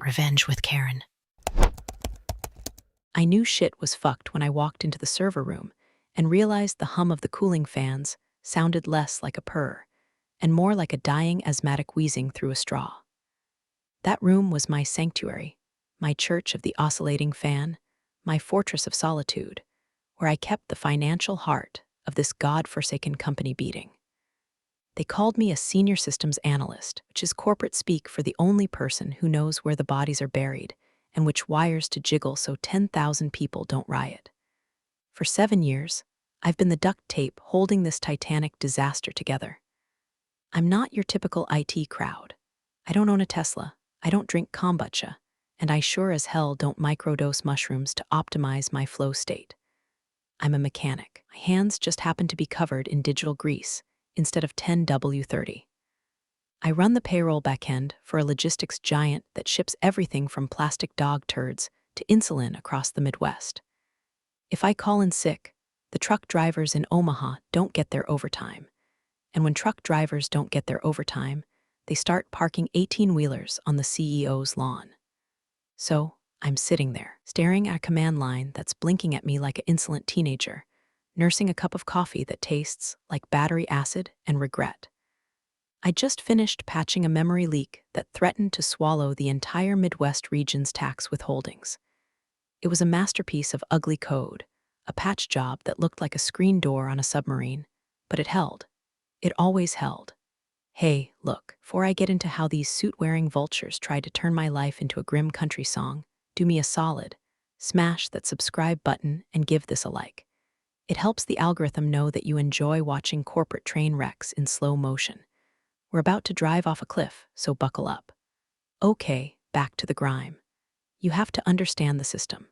Revenge with Karen. I knew shit was fucked when I walked into the server room and realized the hum of the cooling fans sounded less like a purr and more like a dying asthmatic wheezing through a straw. That room was my sanctuary, my church of the oscillating fan, my fortress of solitude, where I kept the financial heart of this god-forsaken company beating. They called me a senior systems analyst, which is corporate speak for the only person who knows where the bodies are buried and which wires to jiggle so 10,000 people don't riot. For 7 years, I've been the duct tape holding this titanic disaster together. I'm not your typical IT crowd. I don't own a Tesla, I don't drink kombucha, and I sure as hell don't microdose mushrooms to optimize my flow state. I'm a mechanic. My hands just happen to be covered in digital grease instead of 10W30. I run the payroll backend for a logistics giant that ships everything from plastic dog turds to insulin across the Midwest. If I call in sick, the truck drivers in Omaha don't get their overtime. And when truck drivers don't get their overtime, they start parking 18-wheelers on the CEO's lawn. So, I'm sitting there, staring at a command line that's blinking at me like an insolent teenager, nursing a cup of coffee that tastes like battery acid and regret. I just finished patching a memory leak that threatened to swallow the entire Midwest region's tax withholdings. It was a masterpiece of ugly code, a patch job that looked like a screen door on a submarine, but it held. It always held. Hey, look, before I get into how these suit-wearing vultures tried to turn my life into a grim country song, do me a solid. Smash that subscribe button and give this a like. It helps the algorithm know that you enjoy watching corporate train wrecks in slow motion. We're about to drive off a cliff, so buckle up. Okay, back to the grime. You have to understand the system.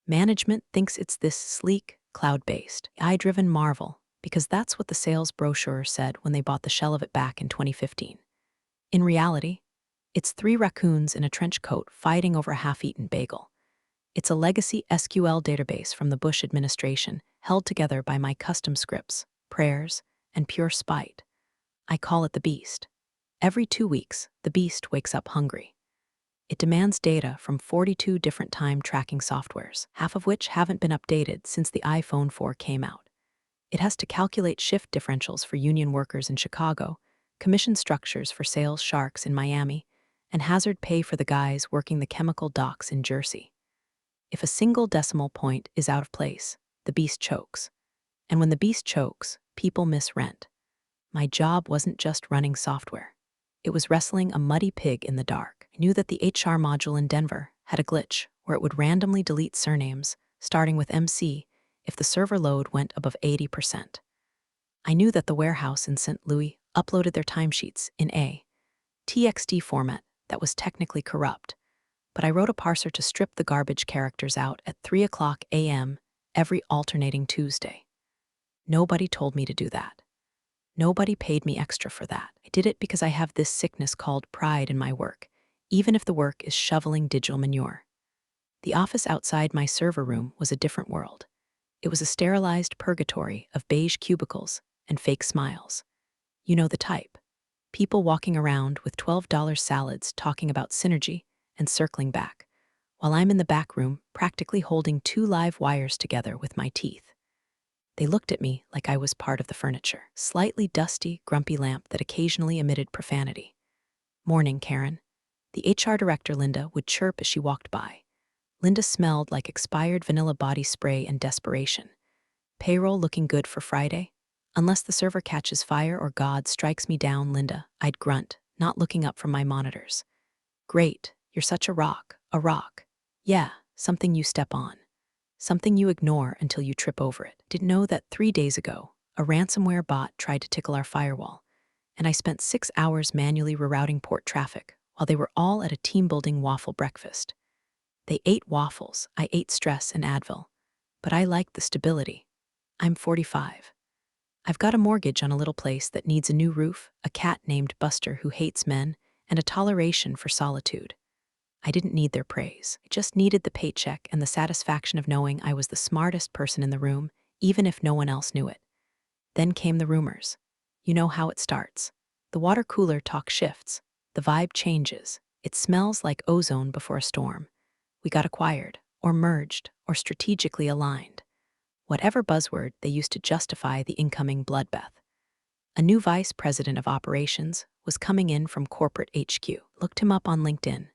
Management thinks it's this sleek, cloud-based, AI-driven marvel because that's what the sales brochure said when they bought the shell of it back in 2015. In reality, it's 3 raccoons in a trench coat fighting over a half-eaten bagel. It's a legacy SQL database from the Bush administration held together by my custom scripts, prayers, and pure spite. I call it the beast. Every 2 weeks, the beast wakes up hungry. It demands data from 42 different time tracking softwares, half of which haven't been updated since the iPhone 4 came out. It has to calculate shift differentials for union workers in Chicago, commission structures for sales sharks in Miami, and hazard pay for the guys working the chemical docks in Jersey. If a single decimal point is out of place, the beast chokes. And when the beast chokes, people miss rent. My job wasn't just running software. It was wrestling a muddy pig in the dark. I knew that the HR module in Denver had a glitch where it would randomly delete surnames, starting with MC, if the server load went above 80%. I knew that the warehouse in St. Louis uploaded their timesheets in a TXT format that was technically corrupt, but I wrote a parser to strip the garbage characters out at 3:00 a.m. every alternating Tuesday. Nobody told me to do that. Nobody paid me extra for that. I did it because I have this sickness called pride in my work, even if the work is shoveling digital manure. The office outside my server room was a different world. It was a sterilized purgatory of beige cubicles and fake smiles. You know the type. People walking around with $12 salads talking about synergy and circling back, while I'm in the back room practically holding 2 live wires together with my teeth. They looked at me like I was part of the furniture. Slightly dusty, grumpy lamp that occasionally emitted profanity. Morning, Karen. The HR director, Linda, would chirp as she walked by. Linda smelled like expired vanilla body spray and desperation. Payroll looking good for Friday? Unless the server catches fire or God strikes me down, Linda, I'd grunt, not looking up from my monitors. Great, you're such a rock, a rock. Yeah, something you step on. Something you ignore until you trip over it. Didn't know that 3 days ago, a ransomware bot tried to tickle our firewall, and I spent 6 hours manually rerouting port traffic while they were all at a team-building waffle breakfast. They ate waffles, I ate stress and Advil. But I liked the stability. I'm 45. I've got a mortgage on a little place that needs a new roof, a cat named Buster who hates men, and a toleration for solitude. I didn't need their praise. I just needed the paycheck and the satisfaction of knowing I was the smartest person in the room, even if no one else knew it. Then came the rumors. You know how it starts. The water cooler talk shifts. The vibe changes. It smells like ozone before a storm. We got acquired, or merged, or strategically aligned. Whatever buzzword they used to justify the incoming bloodbath. A new vice president of operations was coming in from corporate HQ. Looked him up on LinkedIn.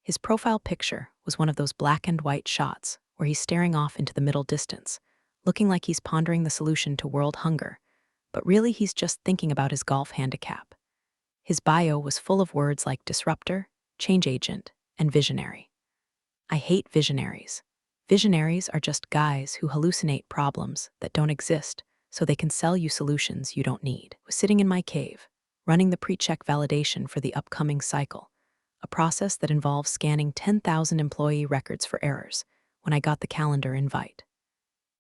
His profile picture was one of those black and white shots where he's staring off into the middle distance, looking like he's pondering the solution to world hunger, but really he's just thinking about his golf handicap. His bio was full of words like disruptor, change agent, and visionary. I hate visionaries. Visionaries are just guys who hallucinate problems that don't exist so they can sell you solutions you don't need. I was sitting in my cave, running the pre-check validation for the upcoming cycle, a process that involves scanning 10,000 employee records for errors, when I got the calendar invite.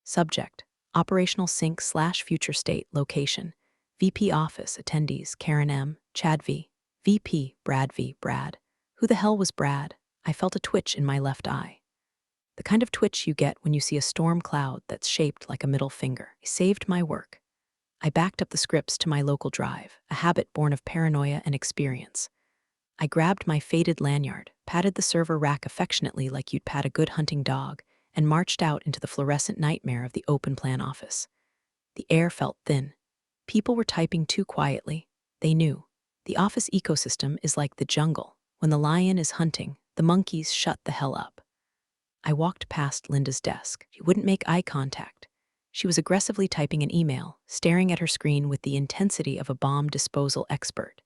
Subject: Operational Sync/Future State Location. VP Office Attendees Karen M., Chad V. VP Brad V. Brad. Who the hell was Brad? I felt a twitch in my left eye. The kind of twitch you get when you see a storm cloud that's shaped like a middle finger. I saved my work. I backed up the scripts to my local drive, a habit born of paranoia and experience. I grabbed my faded lanyard, patted the server rack affectionately like you'd pat a good hunting dog, and marched out into the fluorescent nightmare of the open plan office. The air felt thin. People were typing too quietly. They knew. The office ecosystem is like the jungle. When the lion is hunting, the monkeys shut the hell up. I walked past Linda's desk. She wouldn't make eye contact. She was aggressively typing an email, staring at her screen with the intensity of a bomb disposal expert.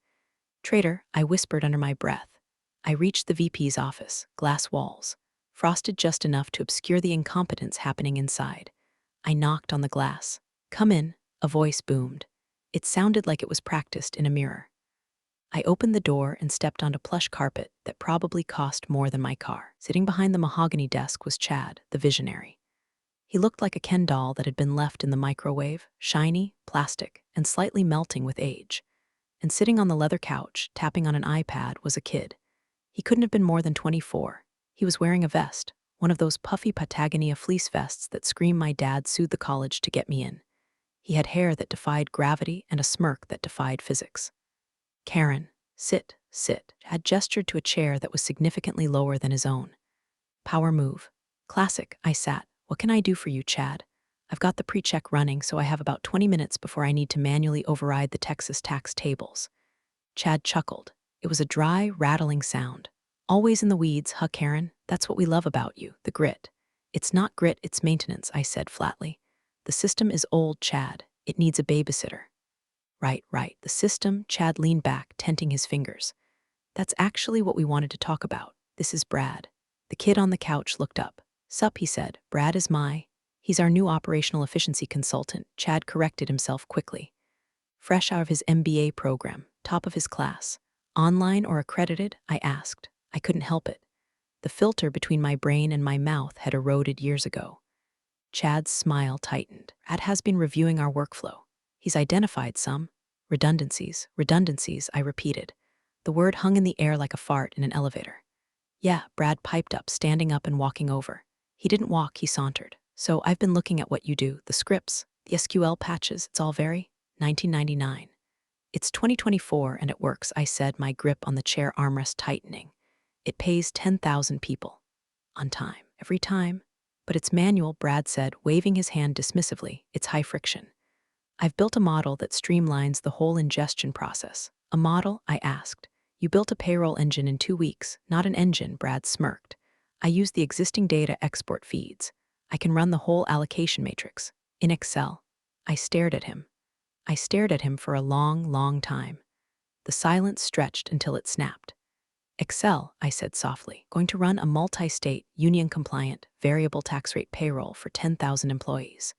Traitor, I whispered under my breath. I reached the VP's office, glass walls, frosted just enough to obscure the incompetence happening inside. I knocked on the glass. Come in, a voice boomed. It sounded like it was practiced in a mirror. I opened the door and stepped onto plush carpet that probably cost more than my car. Sitting behind the mahogany desk was Chad, the visionary. He looked like a Ken doll that had been left in the microwave, shiny, plastic, and slightly melting with age. And sitting on the leather couch, tapping on an iPad, was a kid. He couldn't have been more than 24. He was wearing a vest, one of those puffy Patagonia fleece vests that scream my dad sued the college to get me in. He had hair that defied gravity and a smirk that defied physics. Karen, sit, had gestured to a chair that was significantly lower than his own. Power move. Classic, I sat. What can I do for you, Chad? I've got the pre-check running, so I have about 20 minutes before I need to manually override the Texas tax tables. Chad chuckled. It was a dry, rattling sound. Always in the weeds, huh, Karen? That's what we love about you, the grit. It's not grit, it's maintenance, I said flatly. The system is old, Chad. It needs a babysitter. Right. The system, Chad leaned back, tenting his fingers. That's actually what we wanted to talk about. This is Brad. The kid on the couch looked up. Sup, he said. Brad is He's our new operational efficiency consultant. Chad corrected himself quickly. Fresh out of his MBA program, top of his class. Online or accredited? I asked. I couldn't help it. The filter between my brain and my mouth had eroded years ago. Chad's smile tightened. Brad has been reviewing our workflow. He's identified some redundancies, I repeated. The word hung in the air like a fart in an elevator. Yeah, Brad piped up, standing up and walking over. He didn't walk, he sauntered. So I've been looking at what you do, the scripts, the SQL patches, it's all very 1999. It's 2024 and it works, I said, my grip on the chair armrest tightening. It pays 10,000 people. On time. Every time. But it's manual, Brad said, waving his hand dismissively. It's high friction. I've built a model that streamlines the whole ingestion process. A model? I asked. You built a payroll engine in 2 weeks, not an engine, Brad smirked. I use the existing data export feeds. I can run the whole allocation matrix. In Excel. I stared at him. For a long time. The silence stretched until it snapped. Excel, I said softly, going to run a multi-state, union-compliant, variable tax rate payroll for 10,000 employees.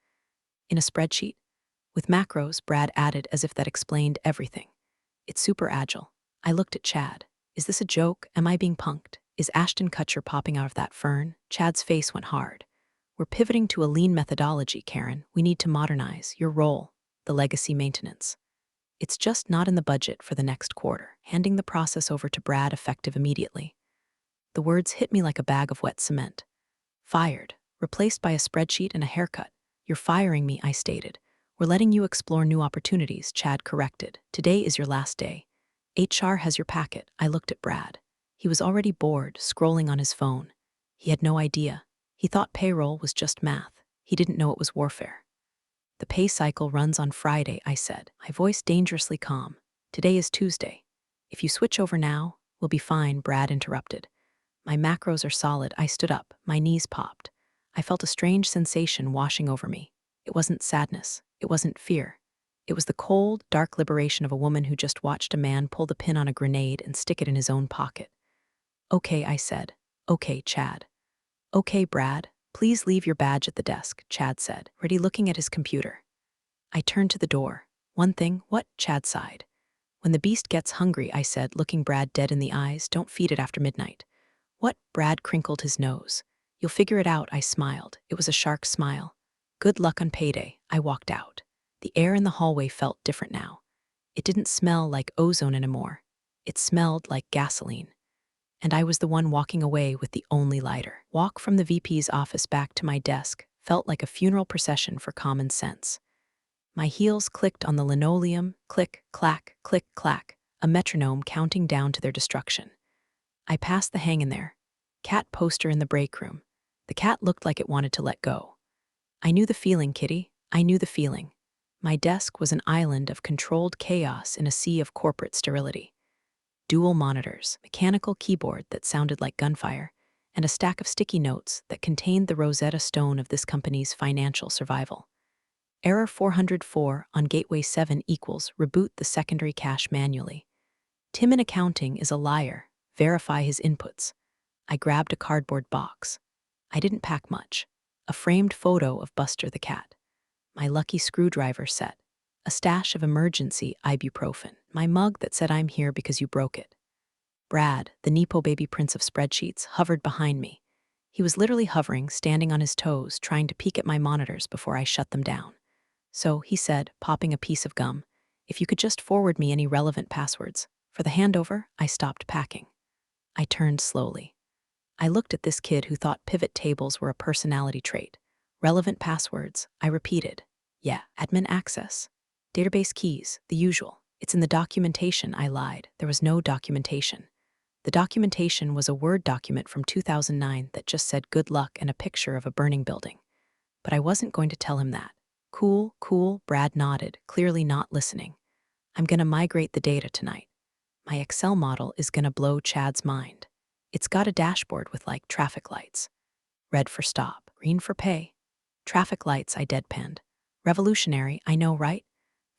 In a spreadsheet? With macros, Brad added as if that explained everything. It's super agile. I looked at Chad. Is this a joke? Am I being punked? Is Ashton Kutcher popping out of that fern? Chad's face went hard. We're pivoting to a lean methodology, Karen. We need to modernize your role, the legacy maintenance. It's just not in the budget for the next quarter. Handing the process over to Brad effective immediately. The words hit me like a bag of wet cement. Fired. Replaced by a spreadsheet and a haircut. You're firing me, I stated. We're letting you explore new opportunities, Chad corrected. Today is your last day. HR has your packet. I looked at Brad. He was already bored, scrolling on his phone. He had no idea. He thought payroll was just math. He didn't know it was warfare. The pay cycle runs on Friday, I said, my voice dangerously calm. Today is Tuesday. If you switch over now, we'll be fine, Brad interrupted. My macros are solid. I stood up. My knees popped. I felt a strange sensation washing over me. It wasn't sadness. It wasn't fear. It was the cold, dark liberation of a woman who just watched a man pull the pin on a grenade and stick it in his own pocket. Okay, I said. Okay, Chad. Okay, Brad. Please leave your badge at the desk, Chad said, already looking at his computer. I turned to the door. One thing, what? Chad sighed. When the beast gets hungry, I said, looking Brad dead in the eyes, don't feed it after midnight. What? Brad crinkled his nose. You'll figure it out, I smiled. It was a shark smile. Good luck on payday. I walked out. The air in the hallway felt different now. It didn't smell like ozone anymore. It smelled like gasoline. And I was the one walking away with the only lighter. Walk from the VP's office back to my desk felt like a funeral procession for common sense. My heels clicked on the linoleum, click, clack, click, clack, a metronome counting down to their destruction. I passed the hang in there. Cat poster in the break room. The cat looked like it wanted to let go. I knew the feeling, Kitty. I knew the feeling. My desk was an island of controlled chaos in a sea of corporate sterility. Dual monitors, mechanical keyboard that sounded like gunfire, and a stack of sticky notes that contained the Rosetta Stone of this company's financial survival. Error 404 on Gateway 7 equals reboot the secondary cache manually. Tim in accounting is a liar. Verify his inputs. I grabbed a cardboard box. I didn't pack much. A framed photo of Buster the cat. My lucky screwdriver set. A stash of emergency ibuprofen. My mug that said I'm here because you broke it. Brad, the Nepo baby prince of spreadsheets, hovered behind me. He was literally hovering, standing on his toes, trying to peek at my monitors before I shut them down. So, he said, popping a piece of gum, if you could just forward me any relevant passwords. For the handover, I stopped packing. I turned slowly. I looked at this kid who thought pivot tables were a personality trait. Relevant passwords, I repeated. Yeah, admin access. Database keys, the usual. It's in the documentation, I lied. There was no documentation. The documentation was a Word document from 2009 that just said good luck and a picture of a burning building. But I wasn't going to tell him that. Cool, cool, Brad nodded, clearly not listening. I'm gonna migrate the data tonight. My Excel model is gonna blow Chad's mind. It's got a dashboard with like traffic lights. Red for stop, green for pay. Traffic lights, I deadpanned. Revolutionary, I know, right?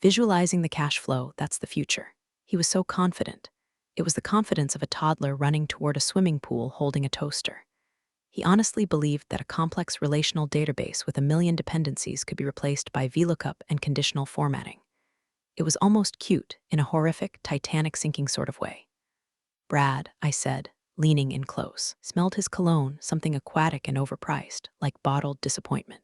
Visualizing the cash flow, that's the future. He was so confident. It was the confidence of a toddler running toward a swimming pool holding a toaster. He honestly believed that a complex relational database with 1 million dependencies could be replaced by VLOOKUP and conditional formatting. It was almost cute, in a horrific, Titanic sinking sort of way. Brad, I said, leaning in close, smelled his cologne, something aquatic and overpriced, like bottled disappointment.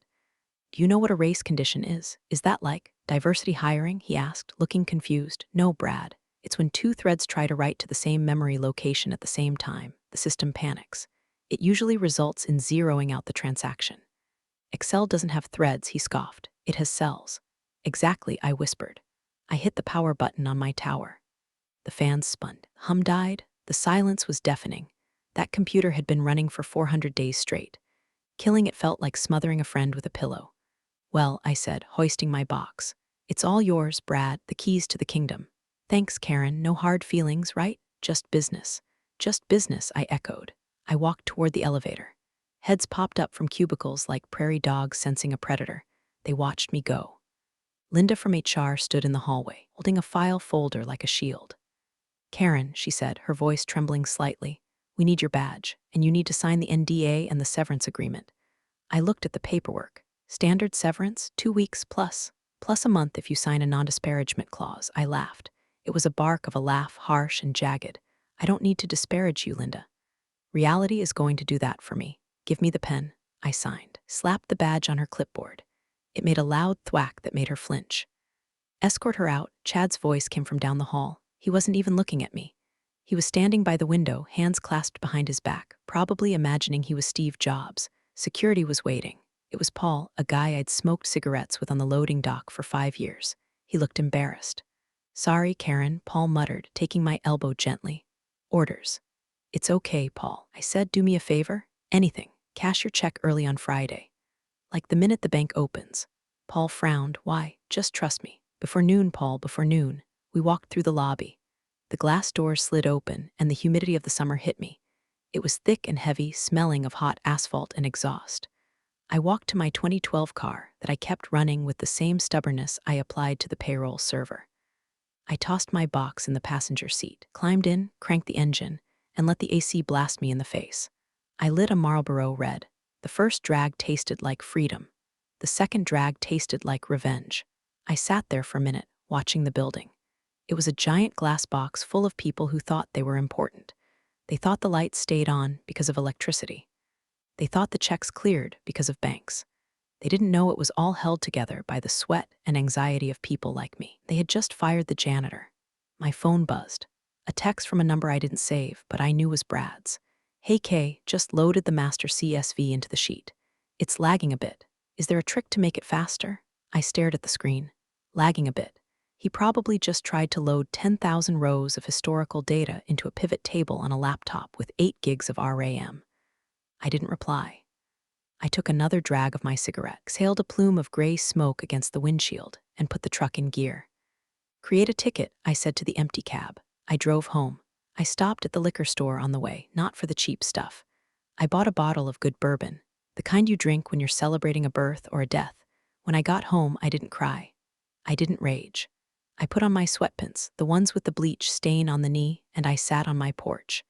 Do you know what a race condition is? Is that like diversity hiring? He asked, looking confused. No, Brad. It's when two threads try to write to the same memory location at the same time. The system panics. It usually results in zeroing out the transaction. Excel doesn't have threads, he scoffed. It has cells. Exactly, I whispered. I hit the power button on my tower. The fans spun. Hum died. The silence was deafening. That computer had been running for 400 days straight. Killing it felt like smothering a friend with a pillow. Well, I said, hoisting my box. It's all yours, Brad, the keys to the kingdom. Thanks, Karen, no hard feelings, right? Just business. Just business, I echoed. I walked toward the elevator. Heads popped up from cubicles like prairie dogs sensing a predator. They watched me go. Linda from HR stood in the hallway, holding a file folder like a shield. Karen, she said, her voice trembling slightly, we need your badge, and you need to sign the NDA and the severance agreement. I looked at the paperwork. Standard severance, 2 weeks plus a month if you sign a non-disparagement clause. I laughed. It was a bark of a laugh, harsh and jagged. I don't need to disparage you, Linda. Reality is going to do that for me. Give me the pen. I signed. Slapped the badge on her clipboard. It made a loud thwack that made her flinch. Escort her out, Chad's voice came from down the hall. He wasn't even looking at me. He was standing by the window, hands clasped behind his back, probably imagining he was Steve Jobs. Security was waiting. It was Paul, a guy I'd smoked cigarettes with on the loading dock for 5 years. He looked embarrassed. Sorry, Karen, Paul muttered, taking my elbow gently. Orders. It's okay, Paul. I said, do me a favor? Anything. Cash your check early on Friday. Like the minute the bank opens. Paul frowned. Why? Just trust me. Before noon, Paul, before noon. We walked through the lobby. The glass doors slid open, and the humidity of the summer hit me. It was thick and heavy, smelling of hot asphalt and exhaust. I walked to my 2012 car that I kept running with the same stubbornness I applied to the payroll server. I tossed my box in the passenger seat, climbed in, cranked the engine, and let the AC blast me in the face. I lit a Marlboro Red. The first drag tasted like freedom. The second drag tasted like revenge. I sat there for a minute, watching the building. It was a giant glass box full of people who thought they were important. They thought the lights stayed on because of electricity. They thought the checks cleared because of banks. They didn't know it was all held together by the sweat and anxiety of people like me. They had just fired the janitor. My phone buzzed. A text from a number I didn't save, but I knew was Brad's. Hey Kay, just loaded the master CSV into the sheet. It's lagging a bit. Is there a trick to make it faster? I stared at the screen. Lagging a bit. He probably just tried to load 10,000 rows of historical data into a pivot table on a laptop with 8 gigs of RAM. I didn't reply. I took another drag of my cigarette, exhaled a plume of gray smoke against the windshield, and put the truck in gear. Create a ticket, I said to the empty cab. I drove home. I stopped at the liquor store on the way, not for the cheap stuff. I bought a bottle of good bourbon, the kind you drink when you're celebrating a birth or a death. When I got home, I didn't cry. I didn't rage. I put on my sweatpants, the ones with the bleach stain on the knee, and I sat on my porch.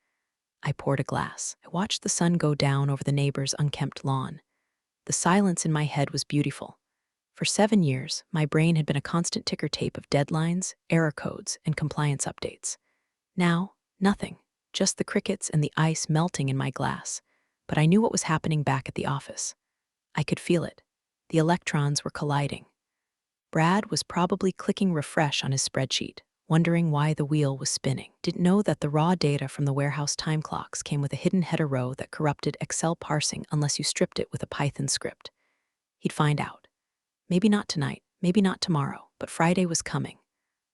I poured a glass. I watched the sun go down over the neighbor's unkempt lawn. The silence in my head was beautiful. For 7 years, my brain had been a constant ticker tape of deadlines, error codes, and compliance updates. Now, nothing, just the crickets and the ice melting in my glass. But I knew what was happening back at the office. I could feel it. The electrons were colliding. Brad was probably clicking refresh on his spreadsheet, wondering why the wheel was spinning. Didn't know that the raw data from the warehouse time clocks came with a hidden header row that corrupted Excel parsing unless you stripped it with a Python script. He'd find out. Maybe not tonight, maybe not tomorrow, but Friday was coming.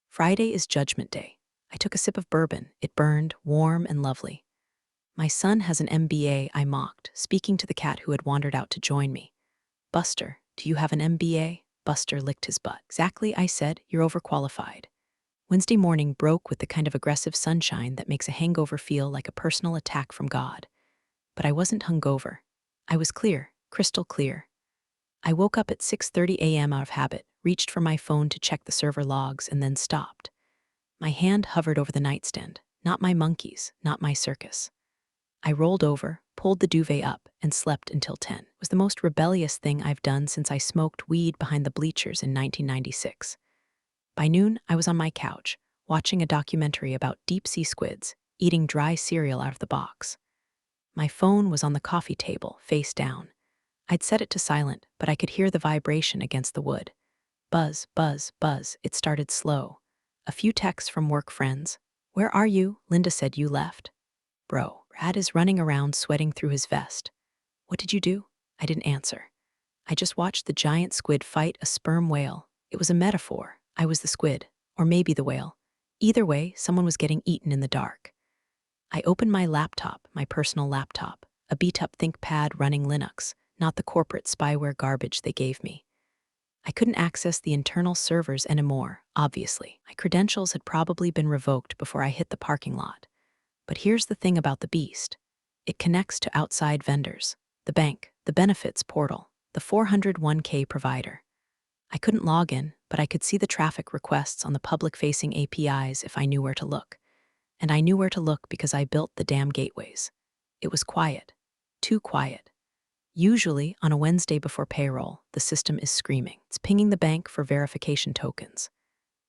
Friday is Judgment Day. I took a sip of bourbon. It burned, warm and lovely. My son has an MBA, I mocked, speaking to the cat who had wandered out to join me. Buster, do you have an MBA? Buster licked his butt. Exactly, I said, you're overqualified. Wednesday morning broke with the kind of aggressive sunshine that makes a hangover feel like a personal attack from God. But I wasn't hungover. I was clear, crystal clear. I woke up at 6:30 a.m. out of habit, reached for my phone to check the server logs, and then stopped. My hand hovered over the nightstand, not my monkeys, not my circus. I rolled over, pulled the duvet up, and slept until 10. It was the most rebellious thing I've done since I smoked weed behind the bleachers in 1996. By noon, I was on my couch, watching a documentary about deep-sea squids, eating dry cereal out of the box. My phone was on the coffee table, face down. I'd set it to silent, but I could hear the vibration against the wood. Buzz, buzz, buzz. It started slow. A few texts from work friends. Where are you? Linda said you left. Bro, Brad is running around sweating through his vest. What did you do? I didn't answer. I just watched the giant squid fight a sperm whale. It was a metaphor. I was the squid, or maybe the whale. Either way, someone was getting eaten in the dark. I opened my laptop, my personal laptop, a beat-up ThinkPad running Linux, not the corporate spyware garbage they gave me. I couldn't access the internal servers anymore, obviously. My credentials had probably been revoked before I hit the parking lot. But here's the thing about the beast. It connects to outside vendors, the bank, the benefits portal, the 401k provider. I couldn't log in, but I could see the traffic requests on the public-facing APIs if I knew where to look. And I knew where to look because I built the damn gateways. It was quiet. Too quiet. Usually, on a Wednesday before payroll, the system is screaming. It's pinging the bank for verification tokens.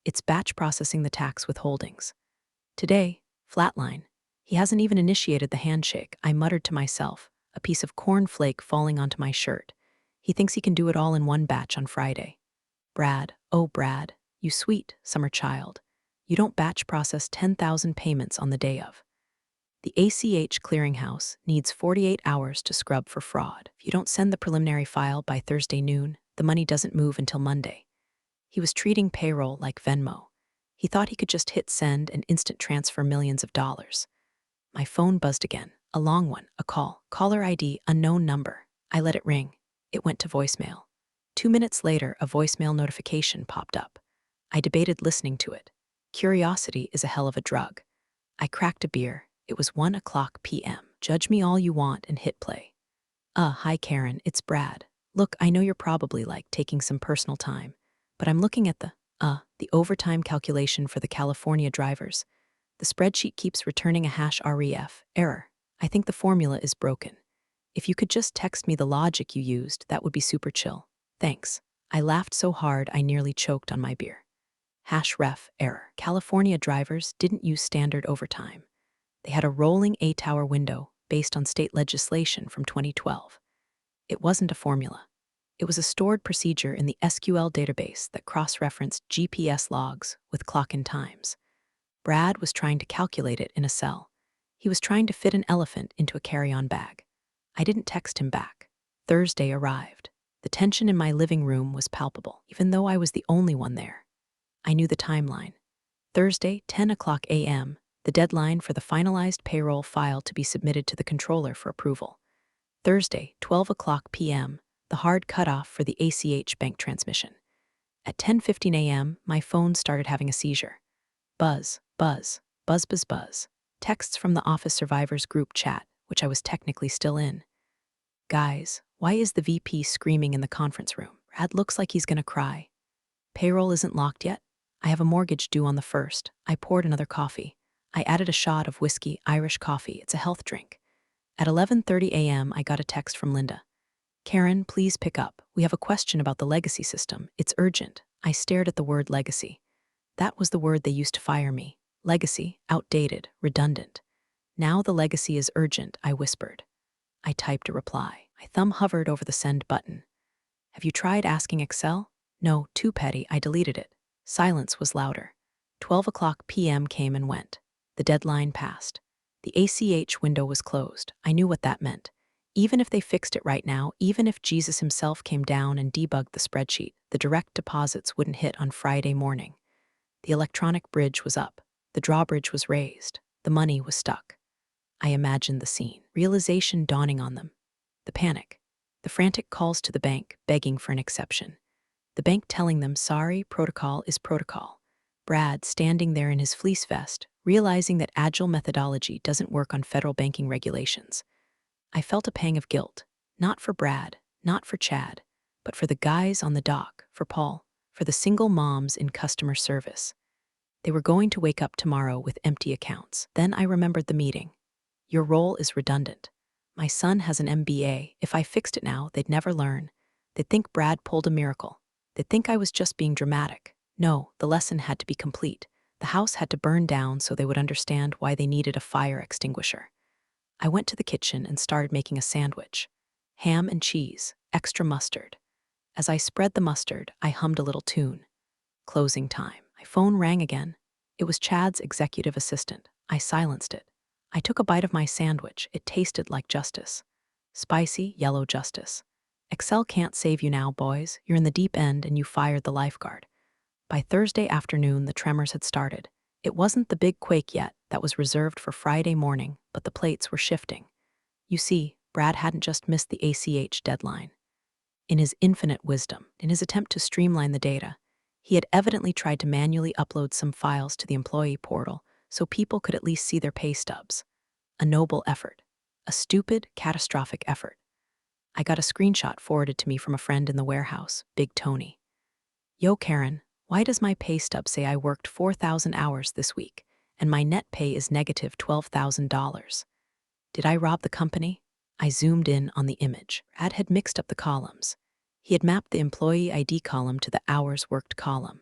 It's batch processing the tax withholdings. Today, flatline. He hasn't even initiated the handshake, I muttered to myself, a piece of cornflake falling onto my shirt. He thinks he can do it all in one batch on Friday. Brad, oh Brad, you sweet summer child. You don't batch process 10,000 payments on the day of. The ACH clearinghouse needs 48 hours to scrub for fraud. If you don't send the preliminary file by Thursday noon, the money doesn't move until Monday. He was treating payroll like Venmo. He thought he could just hit send and instant transfer millions of dollars. My phone buzzed again. A long one, a call. Caller ID, unknown number. I let it ring. It went to voicemail. 2 minutes later, a voicemail notification popped up. I debated listening to it. Curiosity is a hell of a drug. I cracked a beer. It was 1 p.m. Judge me all you want and hit play. Hi Karen, it's Brad. Look, I know you're probably taking some personal time, but I'm looking at the overtime calculation for the California drivers. The spreadsheet keeps returning a #ref error. I think the formula is broken. If you could just text me the logic you used, that would be super chill. Thanks. I laughed so hard I nearly choked on my beer. #ref error. California drivers didn't use standard overtime. They had a rolling 8-hour window based on state legislation from 2012. It wasn't a formula. It was a stored procedure in the SQL database that cross-referenced GPS logs with clock-in times. Brad was trying to calculate it in a cell. He was trying to fit an elephant into a carry-on bag. I didn't text him back. Thursday arrived. The tension in my living room was palpable, even though I was the only one there. I knew the timeline. Thursday, 10 a.m., the deadline for the finalized payroll file to be submitted to the controller for approval. Thursday, 12 p.m., the hard cutoff for the ACH bank transmission. At 10:15 a.m., my phone started having a seizure. Buzz, buzz, buzz, buzz, buzz. Texts from the office survivors group chat, which I was technically still in. Guys, why is the VP screaming in the conference room? Brad looks like he's gonna cry. Payroll isn't locked yet. I have a mortgage due on the 1st. I poured another coffee. I added a shot of whiskey, Irish coffee. It's a health drink. At 11:30 a.m., I got a text from Linda. Karen, please pick up. We have a question about the legacy system. It's urgent. I stared at the word legacy. That was the word they used to fire me. Legacy, outdated, redundant. Now the legacy is urgent, I whispered. I typed a reply. My thumb hovered over the send button. Have you tried asking Excel? No, too petty. I deleted it. Silence was louder. 12 p.m. came and went. The deadline passed. The ACH window was closed. I knew what that meant. Even if they fixed it right now, even if Jesus himself came down and debugged the spreadsheet, the direct deposits wouldn't hit on Friday morning. The electronic bridge was up. The drawbridge was raised. The money was stuck. I imagined the scene. Realization dawning on them. The panic. The frantic calls to the bank, begging for an exception. The bank telling them, sorry, protocol is protocol. Brad standing there in his fleece vest, realizing that agile methodology doesn't work on federal banking regulations. I felt a pang of guilt, not for Brad, not for Chad, but for the guys on the dock, for Paul, for the single moms in customer service. They were going to wake up tomorrow with empty accounts. Then I remembered the meeting. Your role is redundant. My son has an MBA. If I fixed it now, they'd never learn. They'd think Brad pulled a miracle. They'd think I was just being dramatic. No, the lesson had to be complete. The house had to burn down so they would understand why they needed a fire extinguisher. I went to the kitchen and started making a sandwich. Ham and cheese, extra mustard. As I spread the mustard, I hummed a little tune. Closing time. My phone rang again. It was Chad's executive assistant. I silenced it. I took a bite of my sandwich. It tasted like justice. Spicy, yellow justice. Excel can't save you now, boys. You're in the deep end and you fired the lifeguard. By Thursday afternoon, the tremors had started. It wasn't the big quake yet that was reserved for Friday morning, but the plates were shifting. You see, Brad hadn't just missed the ACH deadline. In his infinite wisdom, in his attempt to streamline the data, he had evidently tried to manually upload some files to the employee portal so people could at least see their pay stubs. A noble effort. A stupid, catastrophic effort. I got a screenshot forwarded to me from a friend in the warehouse, Big Tony. Yo, Karen, why does my pay stub say I worked 4,000 hours this week, and my net pay is negative $12,000? Did I rob the company? I zoomed in on the image. Brad had mixed up the columns. He had mapped the employee ID column to the hours worked column.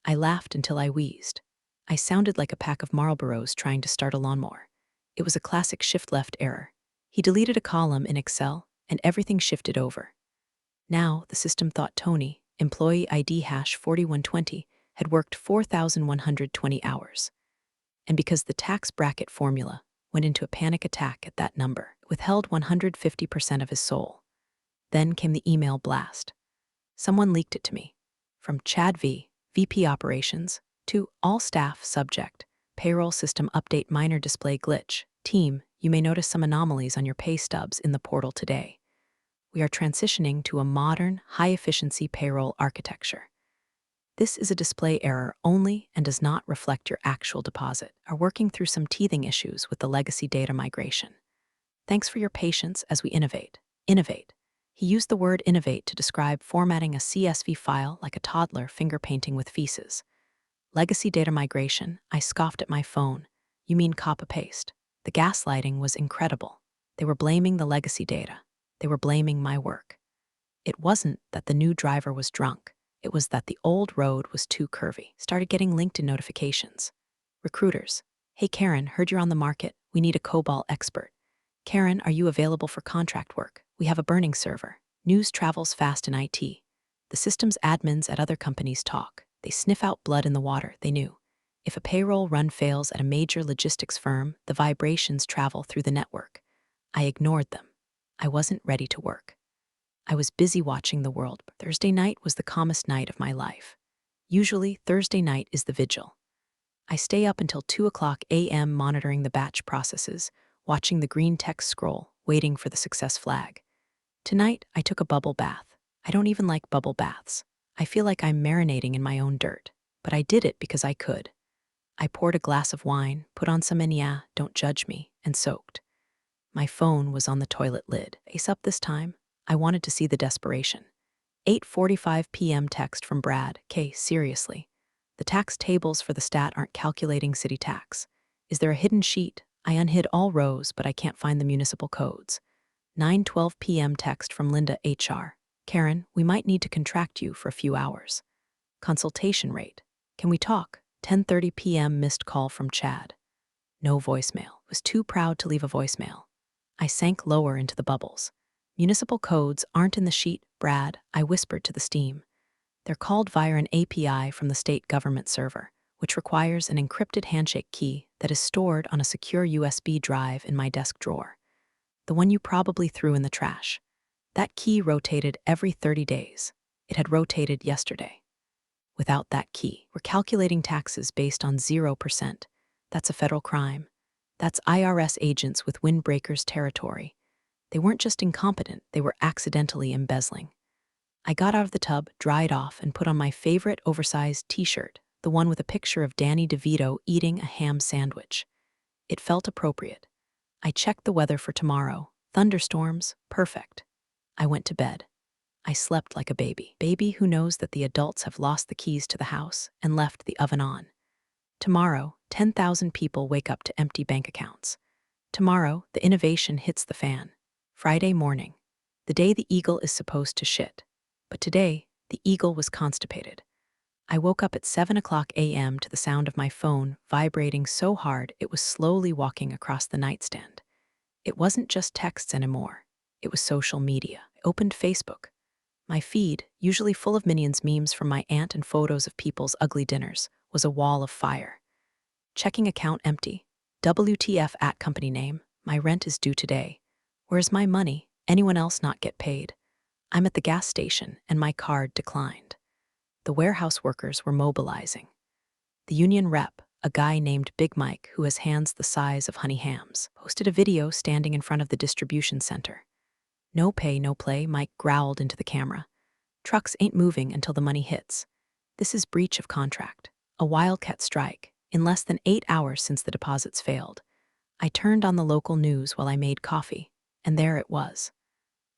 I laughed until I wheezed. I sounded like a pack of Marlboros trying to start a lawnmower. It was a classic shift-left error. He deleted a column in Excel, and everything shifted over. Now, the system thought Tony, employee ID #4120, had worked 4,120 hours. And because the tax bracket formula went into a panic attack at that number, it withheld 150% of his soul. Then came the email blast. Someone leaked it to me. From Chad V, VP Operations, to all staff subject. Payroll system update minor display glitch. Team, you may notice some anomalies on your pay stubs in the portal today. We are transitioning to a modern, high-efficiency payroll architecture. This is a display error only and does not reflect your actual deposit. Are working through some teething issues with the legacy data migration. Thanks for your patience as we innovate. Innovate. He used the word innovate to describe formatting a CSV file like a toddler finger painting with feces. Legacy data migration, I scoffed at my phone. You mean copy-paste. The gaslighting was incredible. They were blaming the legacy data. They were blaming my work. It wasn't that the new driver was drunk. It was that the old road was too curvy. Started getting LinkedIn notifications. Recruiters. Hey Karen, heard you're on the market. We need a COBOL expert. Karen, are you available for contract work? We have a burning server. News travels fast in IT. The systems admins at other companies talk. They sniff out blood in the water, they knew. If a payroll run fails at a major logistics firm, the vibrations travel through the network. I ignored them. I wasn't ready to work. I was busy watching the world. Thursday night was the calmest night of my life. Usually, Thursday night is the vigil. I stay up until 2 a.m. monitoring the batch processes, watching the green text scroll, waiting for the success flag. Tonight, I took a bubble bath. I don't even like bubble baths. I feel like I'm marinating in my own dirt, but I did it because I could. I poured a glass of wine, put on some Enya, don't judge me, and soaked. My phone was on the toilet lid. Face up this time. I wanted to see the desperation. 8:45 p.m. text from Brad. K, seriously. The tax tables for the stat aren't calculating city tax. Is there a hidden sheet? I unhid all rows, but I can't find the municipal codes. 9:12 p.m. text from Linda HR. Karen, we might need to contract you for a few hours. Consultation rate. Can we talk? 10:30 p.m. missed call from Chad. No voicemail. Was too proud to leave a voicemail. I sank lower into the bubbles. Municipal codes aren't in the sheet, Brad, I whispered to the steam. They're called via an API from the state government server, which requires an encrypted handshake key that is stored on a secure USB drive in my desk drawer. The one you probably threw in the trash. That key rotated every 30 days. It had rotated yesterday. Without that key, we're calculating taxes based on 0%. That's a federal crime. That's IRS agents with windbreakers territory. They weren't just incompetent, they were accidentally embezzling. I got out of the tub, dried off, and put on my favorite oversized t-shirt, the one with a picture of Danny DeVito eating a ham sandwich. It felt appropriate. I checked the weather for tomorrow. Thunderstorms, perfect. I went to bed. I slept like a baby. Baby who knows that the adults have lost the keys to the house and left the oven on. Tomorrow, 10,000 people wake up to empty bank accounts. Tomorrow, the innovation hits the fan. Friday morning, the day the eagle is supposed to shit. But today, the eagle was constipated. I woke up at 7 a.m. to the sound of my phone vibrating so hard it was slowly walking across the nightstand. It wasn't just texts anymore. It was social media. I opened Facebook. My feed, usually full of Minions memes from my aunt and photos of people's ugly dinners, was a wall of fire. Checking account empty. WTF at company name. My rent is due today. Where's my money? Anyone else not get paid? I'm at the gas station and my card declined. The warehouse workers were mobilizing. The union rep, a guy named Big Mike who has hands the size of honey hams, posted a video standing in front of the distribution center. No pay, no play, Mike growled into the camera. Trucks ain't moving until the money hits. This is breach of contract. A wildcat strike, in less than 8 hours since the deposits failed. I turned on the local news while I made coffee, and there it was.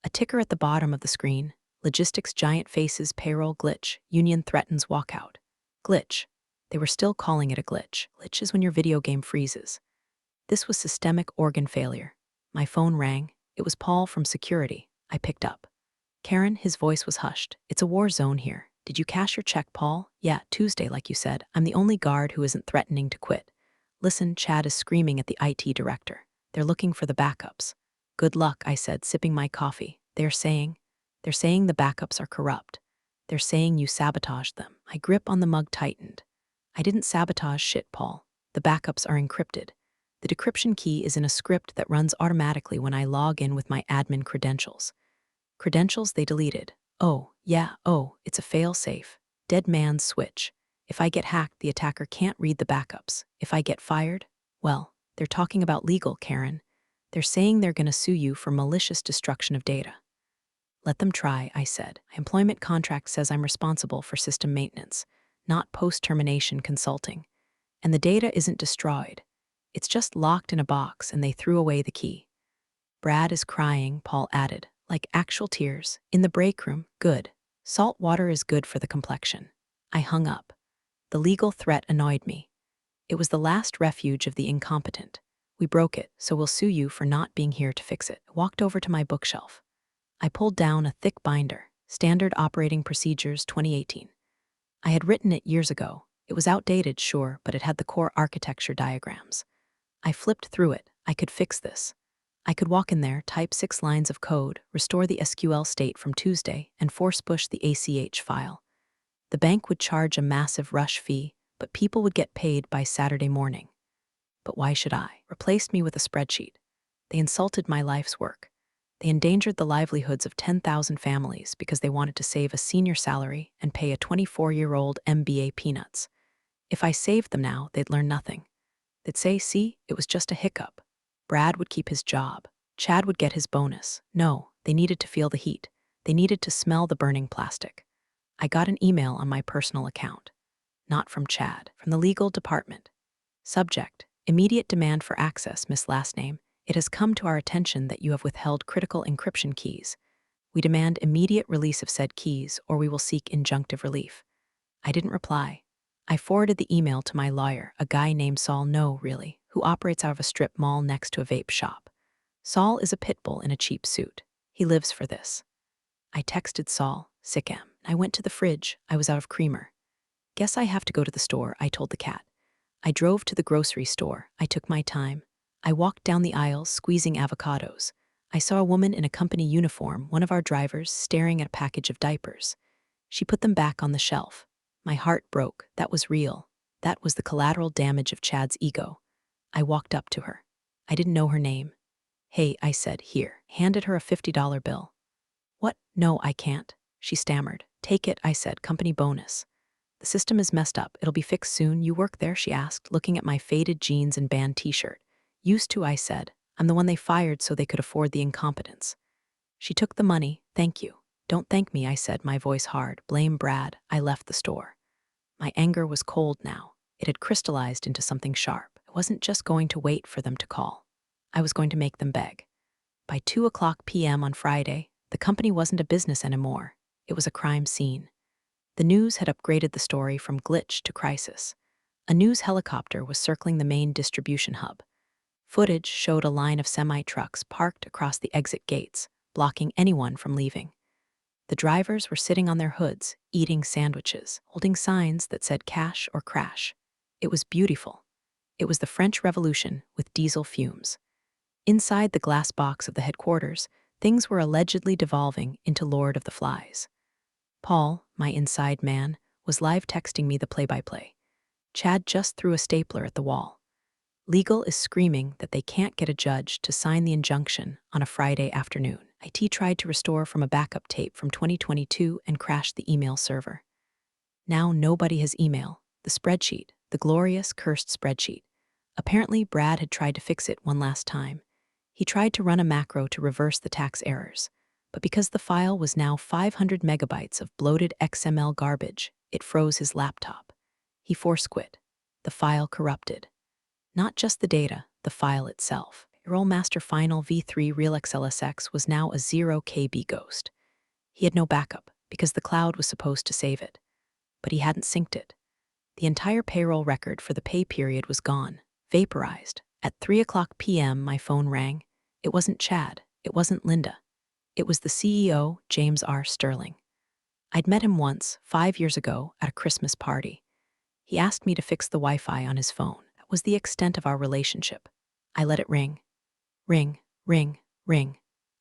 A ticker at the bottom of the screen, logistics giant faces payroll glitch, union threatens walkout. Glitch. They were still calling it a glitch. Glitch is when your video game freezes. This was systemic organ failure. My phone rang. It was Paul from security. I picked up. Karen, his voice was hushed. It's a war zone here. Did you cash your check, Paul? Yeah, Tuesday, like you said. I'm the only guard who isn't threatening to quit. Listen, Chad is screaming at the IT director. They're looking for the backups. Good luck, I said, sipping my coffee. They're saying the backups are corrupt. They're saying you sabotaged them. My grip on the mug tightened. I didn't sabotage shit, Paul. The backups are encrypted. The decryption key is in a script that runs automatically when I log in with my admin credentials. Credentials they deleted. Oh, yeah, it's a fail-safe. Dead man's switch. If I get hacked, the attacker can't read the backups. If I get fired, well, they're talking about legal, Karen. They're saying they're going to sue you for malicious destruction of data. Let them try, I said. My employment contract says I'm responsible for system maintenance, not post-termination consulting. And the data isn't destroyed. It's just locked in a box and they threw away the key. Brad is crying, Paul added, like actual tears. In the break room, good. Salt water is good for the complexion. I hung up. The legal threat annoyed me. It was the last refuge of the incompetent. We broke it, so we'll sue you for not being here to fix it. I walked over to my bookshelf. I pulled down a thick binder, Standard Operating Procedures 2018. I had written it years ago. It was outdated, sure, but it had the core architecture diagrams. I flipped through it. I could fix this. I could walk in there, type 6 lines of code, restore the SQL state from Tuesday, and force push the ACH file. The bank would charge a massive rush fee, but people would get paid by Saturday morning. But why should I? Replaced me with a spreadsheet. They insulted my life's work. They endangered the livelihoods of 10,000 families because they wanted to save a senior salary and pay a 24-year-old MBA peanuts. If I saved them now, they'd learn nothing. They'd say, see, it was just a hiccup. Brad would keep his job. Chad would get his bonus. No, they needed to feel the heat. They needed to smell the burning plastic. I got an email on my personal account. Not from Chad, from the legal department. Subject: immediate demand for access, Miss Last Name. It has come to our attention that you have withheld critical encryption keys. We demand immediate release of said keys, or we will seek injunctive relief. I didn't reply. I forwarded the email to my lawyer, a guy named Saul, no, really, who operates out of a strip mall next to a vape shop. Saul is a pit bull in a cheap suit. He lives for this. I texted Saul, sick am. I went to the fridge. I was out of creamer. Guess I have to go to the store, I told the cat. I drove to the grocery store. I took my time. I walked down the aisles, squeezing avocados. I saw a woman in a company uniform, one of our drivers, staring at a package of diapers. She put them back on the shelf. My heart broke. That was real. That was the collateral damage of Chad's ego. I walked up to her. I didn't know her name. Hey, I said, here. Handed her a $50 bill. What? No, I can't. She stammered. Take it, I said, company bonus. The system is messed up. It'll be fixed soon. You work there? She asked, looking at my faded jeans and band t-shirt. Used to, I said. I'm the one they fired so they could afford the incompetence. She took the money. Thank you. Don't thank me, I said, my voice hard. Blame Brad. I left the store. My anger was cold now. It had crystallized into something sharp. I wasn't just going to wait for them to call. I was going to make them beg. By 2:00 p.m. on Friday, the company wasn't a business anymore. It was a crime scene. The news had upgraded the story from glitch to crisis. A news helicopter was circling the main distribution hub. Footage showed a line of semi-trucks parked across the exit gates, blocking anyone from leaving. The drivers were sitting on their hoods, eating sandwiches, holding signs that said cash or crash. It was beautiful. It was the French Revolution with diesel fumes. Inside the glass box of the headquarters, things were allegedly devolving into Lord of the Flies. Paul, my inside man, was live texting me the play-by-play. Chad just threw a stapler at the wall. Legal is screaming that they can't get a judge to sign the injunction on a Friday afternoon. IT tried to restore from a backup tape from 2022 and crashed the email server. Now nobody has email. The spreadsheet, the glorious, cursed spreadsheet. Apparently, Brad had tried to fix it one last time. He tried to run a macro to reverse the tax errors. But because the file was now 500 megabytes of bloated XML garbage, it froze his laptop. He force quit. The file corrupted. Not just the data, the file itself. Payroll Master Final v3 Real XLSX was now a 0 KB ghost. He had no backup, because the cloud was supposed to save it. But he hadn't synced it. The entire payroll record for the pay period was gone, vaporized. At 3:00 p.m., my phone rang. It wasn't Chad. It wasn't Linda. It was the CEO, James R. Sterling. I'd met him once, 5 years ago, at a Christmas party. He asked me to fix the Wi-Fi on his phone. That was the extent of our relationship. I let it ring. Ring, ring, ring.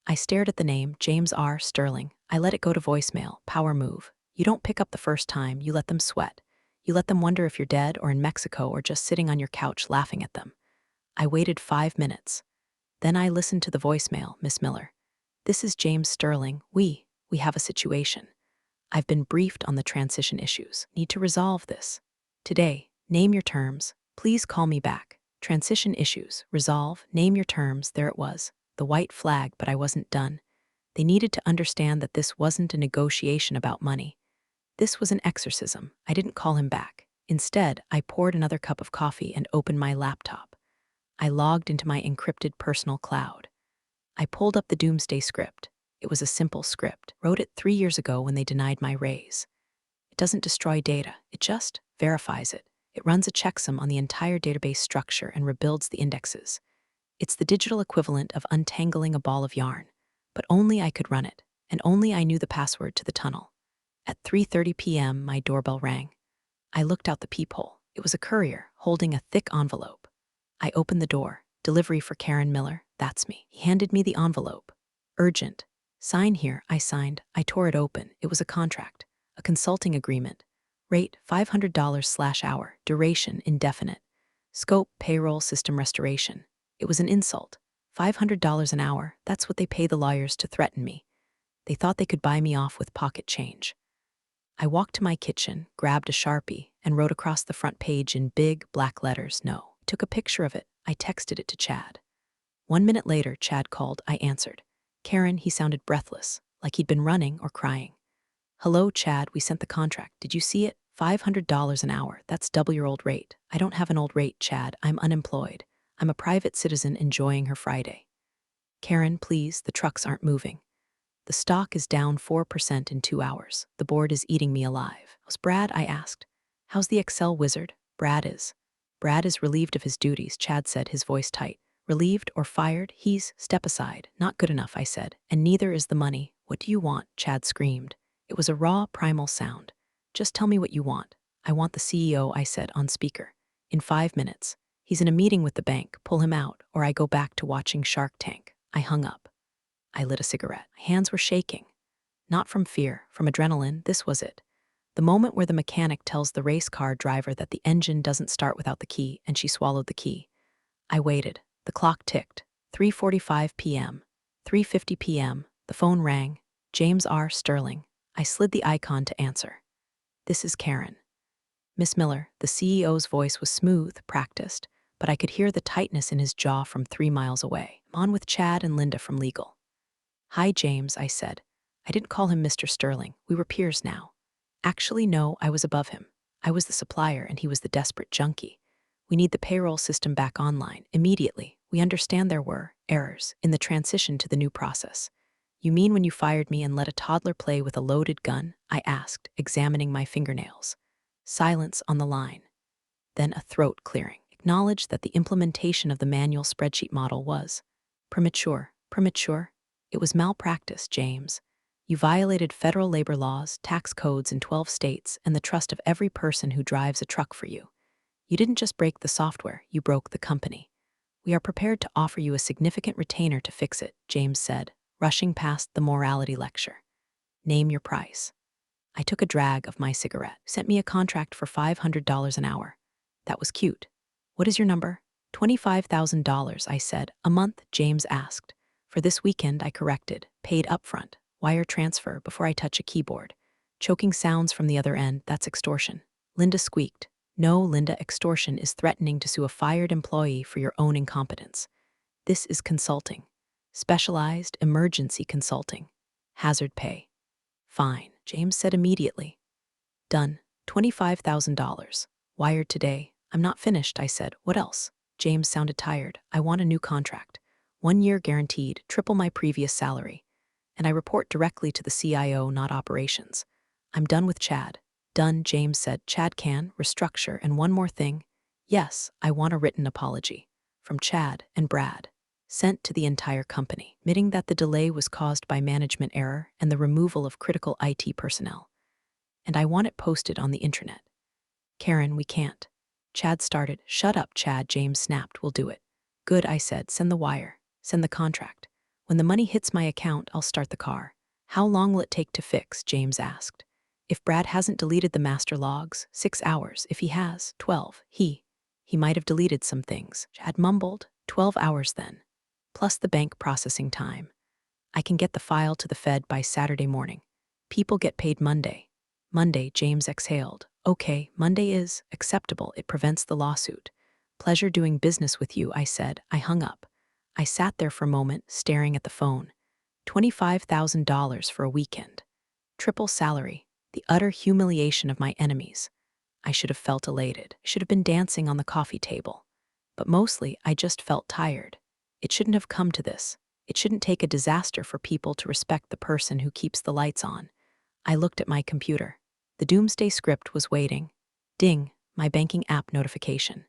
I stared at the name, James R. Sterling. I let it go to voicemail, power move. You don't pick up the first time, you let them sweat. You let them wonder if you're dead or in Mexico or just sitting on your couch laughing at them. I waited 5 minutes. Then I listened to the voicemail, Miss Miller. This is James Sterling. We have a situation. I've been briefed on the transition issues. Need to resolve this. Today, name your terms. Please call me back. Transition issues. Resolve. Name your terms. There it was. The white flag, but I wasn't done. They needed to understand that this wasn't a negotiation about money. This was an exorcism. I didn't call him back. Instead, I poured another cup of coffee and opened my laptop. I logged into my encrypted personal cloud. I pulled up the doomsday script. It was a simple script. Wrote it 3 years ago when they denied my raise. It doesn't destroy data. It just verifies it. It runs a checksum on the entire database structure and rebuilds the indexes. It's the digital equivalent of untangling a ball of yarn. But only I could run it, and only I knew the password to the tunnel. At 3:30 p.m., my doorbell rang. I looked out the peephole. It was a courier, holding a thick envelope. I opened the door. Delivery for Karen Miller, that's me. He handed me the envelope. Urgent. Sign here, I signed. I tore it open. It was a contract, a consulting agreement. Rate $500/hour, duration indefinite. Scope payroll system restoration. It was an insult. $500 an hour, that's what they pay the lawyers to threaten me. They thought they could buy me off with pocket change. I walked to my kitchen, grabbed a Sharpie, and wrote across the front page in big black letters, no. Took a picture of it. I texted it to Chad. 1 minute later, Chad called. I answered. Karen, he sounded breathless, like he'd been running or crying. Hello, Chad, we sent the contract. Did you see it? $500 an hour. That's double your old rate. I don't have an old rate, Chad. I'm unemployed. I'm a private citizen enjoying her Friday. Karen, please, the trucks aren't moving. The stock is down 4% in 2 hours. The board is eating me alive. How's Brad? I asked. How's the Excel wizard? Brad is relieved of his duties, Chad said, his voice tight. Relieved or fired? Step aside. Not good enough, I said. And neither is the money. What do you want? Chad screamed. It was a raw, primal sound. Just tell me what you want. I want the CEO, I said on speaker. In 5 minutes. He's in a meeting with the bank. Pull him out, or I go back to watching Shark Tank. I hung up. I lit a cigarette. My hands were shaking. Not from fear, from adrenaline. This was it. The moment where the mechanic tells the race car driver that the engine doesn't start without the key, and she swallowed the key. I waited. The clock ticked. 3:45 p.m. 3:50 p.m. The phone rang. James R. Sterling. I slid the icon to answer. This is Karen. Miss Miller, the CEO's voice was smooth, practiced, but I could hear the tightness in his jaw from 3 miles away. I'm on with Chad and Linda from legal. Hi, James, I said. I didn't call him Mr. Sterling. We were peers now. Actually, no, I was above him. I was the supplier and he was the desperate junkie. We need the payroll system back online, immediately. We understand there were errors in the transition to the new process. You mean when you fired me and let a toddler play with a loaded gun? I asked, examining my fingernails. Silence on the line. Then a throat clearing. Acknowledged that the implementation of the manual spreadsheet model was premature. It was malpractice, James. You violated federal labor laws, tax codes in 12 states, and the trust of every person who drives a truck for you. You didn't just break the software, you broke the company. We are prepared to offer you a significant retainer to fix it, James said, rushing past the morality lecture. Name your price. I took a drag of my cigarette. Sent me a contract for $500 an hour. That was cute. What is your number? $25,000, I said. A month, James asked. For this weekend, I corrected. Paid upfront. Wire transfer before I touch a keyboard. Choking sounds from the other end, that's extortion. Linda squeaked. No, Linda, extortion is threatening to sue a fired employee for your own incompetence. This is consulting. Specialized emergency consulting. Hazard pay. Fine, James said immediately. Done. $25,000. Wired today. I'm not finished, I said. What else? James sounded tired. I want a new contract. 1 year guaranteed, triple my previous salary. And I report directly to the CIO, not operations. I'm done with Chad. Done, James said. Chad can restructure, and one more thing. Yes, I want a written apology. From Chad and Brad. Sent to the entire company, admitting that the delay was caused by management error and the removal of critical IT personnel. And I want it posted on the intranet. Karen, we can't. Chad started. Shut up, Chad, James snapped. We'll do it. Good, I said. Send the wire. Send the contract. When the money hits my account, I'll start the car. How long will it take to fix? James asked. If Brad hasn't deleted the master logs, 6 hours. If he has, 12. He might have deleted some things. Chad mumbled. 12 hours then. Plus the bank processing time. I can get the file to the Fed by Saturday morning. People get paid Monday. Monday, James exhaled. Okay, Monday is acceptable. It prevents the lawsuit. Pleasure doing business with you, I said. I hung up. I sat there for a moment, staring at the phone. $25,000 for a weekend. Triple salary. The utter humiliation of my enemies. I should have felt elated. I should have been dancing on the coffee table. But mostly, I just felt tired. It shouldn't have come to this. It shouldn't take a disaster for people to respect the person who keeps the lights on. I looked at my computer. The doomsday script was waiting. Ding, my banking app notification.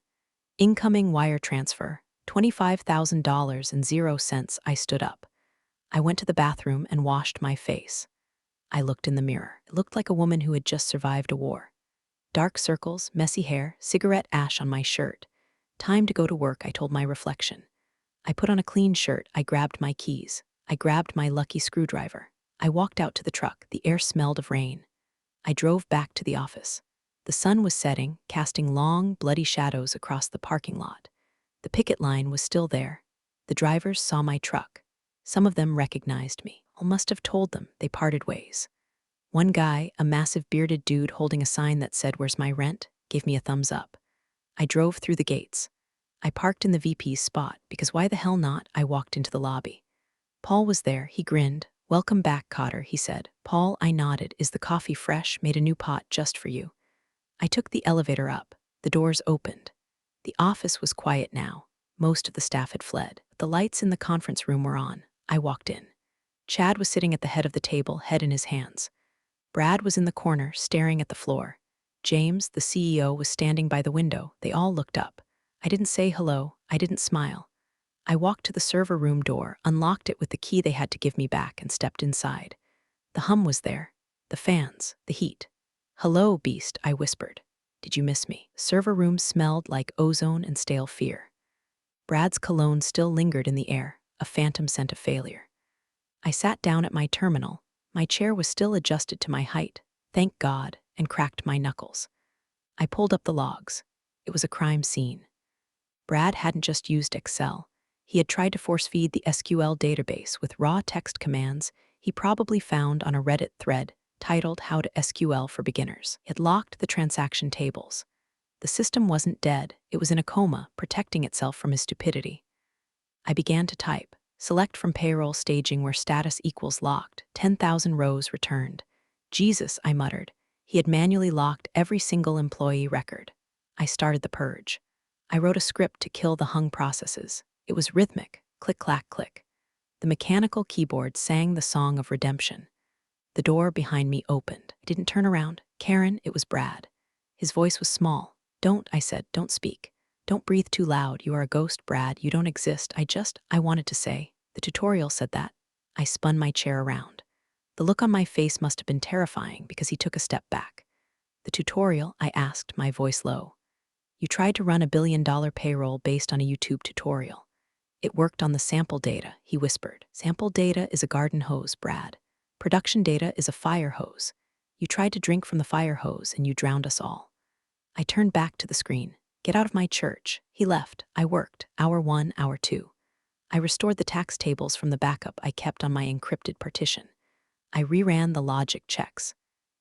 Incoming wire transfer, $25,000.00. I stood up. I went to the bathroom and washed my face. I looked in the mirror. It looked like a woman who had just survived a war. Dark circles, messy hair, cigarette ash on my shirt. Time to go to work, I told my reflection. I put on a clean shirt. I grabbed my keys. I grabbed my lucky screwdriver. I walked out to the truck. The air smelled of rain. I drove back to the office. The sun was setting, casting long, bloody shadows across the parking lot. The picket line was still there. The drivers saw my truck. Some of them recognized me. I must have told them. They parted ways. One guy, a massive bearded dude holding a sign that said, "Where's my rent?" gave me a thumbs up. I drove through the gates. I parked in the VP's spot, because why the hell not? I walked into the lobby. Paul was there. He grinned. "Welcome back, Cotter," he said. Paul, I nodded. "Is the coffee fresh? Made a new pot just for you." I took the elevator up. The doors opened. The office was quiet now. Most of the staff had fled. The lights in the conference room were on. I walked in. Chad was sitting at the head of the table, head in his hands. Brad was in the corner, staring at the floor. James, the CEO, was standing by the window. They all looked up. I didn't say hello. I didn't smile. I walked to the server room door, unlocked it with the key they had to give me back, and stepped inside. The hum was there. The fans, the heat. "Hello, Beast," I whispered. "Did you miss me?" Server room smelled like ozone and stale fear. Brad's cologne still lingered in the air, a phantom scent of failure. I sat down at my terminal. My chair was still adjusted to my height, thank God, and cracked my knuckles. I pulled up the logs. It was a crime scene. Brad hadn't just used Excel. He had tried to force-feed the SQL database with raw text commands he probably found on a Reddit thread titled "How to SQL for Beginners." It locked the transaction tables. The system wasn't dead. It was in a coma, protecting itself from his stupidity. I began to type. Select from payroll staging where status equals locked. 10,000 rows returned. Jesus, I muttered. He had manually locked every single employee record. I started the purge. I wrote a script to kill the hung processes. It was rhythmic. Click, clack, click. The mechanical keyboard sang the song of redemption. The door behind me opened. I didn't turn around. Karen, it was Brad. His voice was small. "Don't," I said, "don't speak. Don't breathe too loud. You are a ghost, Brad. You don't exist. I wanted to say. The tutorial said that." I spun my chair around. The look on my face must have been terrifying because he took a step back. "The tutorial?" I asked, my voice low. "You tried to run a billion-dollar payroll based on a YouTube tutorial. It worked on the sample data," he whispered. "Sample data is a garden hose, Brad. Production data is a fire hose. You tried to drink from the fire hose and you drowned us all." I turned back to the screen. "Get out of my church." He left. I worked. Hour 1, hour 2. I restored the tax tables from the backup I kept on my encrypted partition. I reran the logic checks.